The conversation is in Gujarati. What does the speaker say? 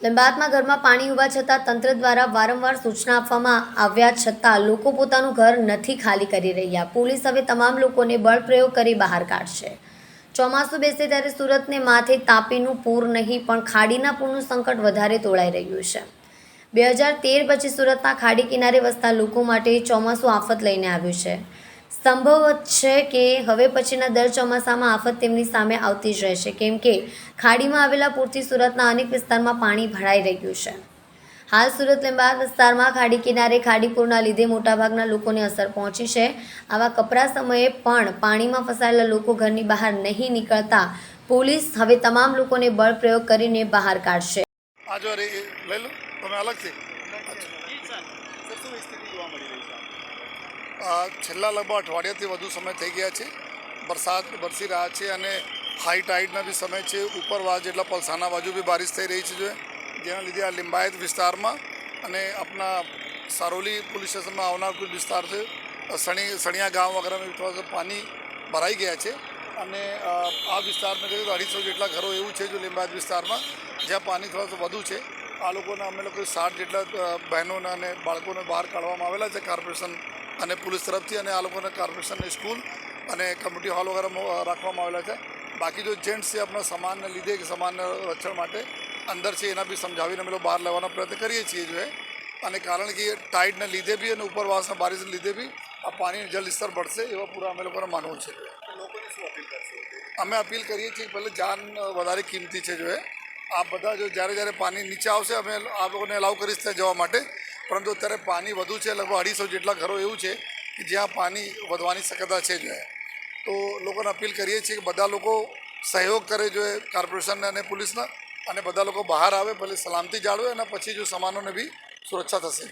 લંબાદમાં ઘરમાં પાણી હોવા છતાં તંત્ર દ્વારા વારંવાર સૂચના આપવામાં આવ્યા છતાં લોકો પોતાનું ઘર નથી ખાલી કરી રહ્યા. પોલીસ હવે તમામ લોકોને બળપ્રયોગ કરી બહાર કાઢશે. ચોમાસું બેસે ત્યારે સુરતને માથે તાપીનું પૂર નહીં પણ ખાડીના પૂરનું સંકટ વધારે તોળાઈ રહ્યું છે. 2013 પછી સુરતના ખાડી કિનારે વસતા લોકો માટે ચોમાસું આફત લઈને આવ્યું છે. સંભવત છે કે હવે પછીના દર ચોમાસામાં આફત તેમની સામે આવતી જ રહેશે, કેમ કે ખાડીમાં આવેલા પૂરથી સુરતના અનેક વિસ્તારમાં પાણી ભરાઈ રહ્યું છે. હાલ સુરત લંબાદ વિસ્તારમાં ખાડી કિનારે ખાડીપુરના લીધે મોટાભાગના લોકોને અસર પહોંચી છે. આવા કપરા સમયે પણ પાણીમાં ફસાયેલા લોકો ઘરની બહાર નહીં નીકળતા પોલીસ હવે તમામ લોકોને બળ પ્રયોગ કરીને બહાર કાઢશે. છેલ્લા લગભગ અઠવાડિયાથી વધુ સમય થઈ ગયા છે. વરસાદ વરસી રહ્યા છે અને હાઈ ટાઈડના બી સમય છે. ઉપરવાસ જેટલા પલસાના બાજુ બી બારિશ થઈ રહી છે, જેના લીધે આ લિંબાયત વિસ્તારમાં અને આપણા સારોલી પોલીસ સ્ટેશનમાં આવનાર કોઈ વિસ્તાર છે, સણિયા ગામ વગેરેમાં થોડા પાણી ભરાઈ ગયા છે. અને આ વિસ્તારમાં જોઈએ તો 250 જેટલા ઘરો એવું છે જો લિંબાયત વિસ્તારમાં જ્યાં પાણી થોડા વધુ છે. આ લોકોને અમે લોકો 60 જેટલા બહેનોને અને બાળકોને બહાર કાઢવામાં આવેલા છે કોર્પોરેશન અને પોલીસ તરફથી, અને આ લોકોને કોર્પોરેશનની સ્કૂલ અને કમ્યુનિટી હોલ વગેરે રાખવામાં આવેલા છે. બાકી જો જેન્ટ્સ છે આપણા સામાનને લીધે કે સામાનના રક્ષણ માટે અંદર છે એના બી સમજાવીને અમે લોકો બહાર લેવાનો પ્રયત્ન કરીએ છીએ અને કારણ કે ટાઈડને લીધે બી અને ઉપરવાસના બારિશને લીધે બી આ પાણીનું જલસ્તર बढ़શે એવા પૂરા અમે લોકોને માનવું છે. અમે અપીલ કરીએ છીએ કે પહેલાં જાન વધારે કિંમતી છે આ બધા જો જ્યારે પાણી નીચે આવશે અમે આ લોકોને અલાઉ કરીશ ત્યાં જવા માટે, પરંતુ અત્યારે પાણી વધુ છે. લગભગ 250 જેટલા ઘરો એવું છે કે જ્યાં પાણી વધવાની શક્યતા છે તો લોકોને અપીલ કરીએ છીએ કે બધા લોકો સહયોગ કરે કોર્પોરેશનને અને પોલીસના, અને બધા લોકો બહાર આવે, ભલે સલામતી જાળવે અને પછી જો સામાનોને બી સુરક્ષા થશે.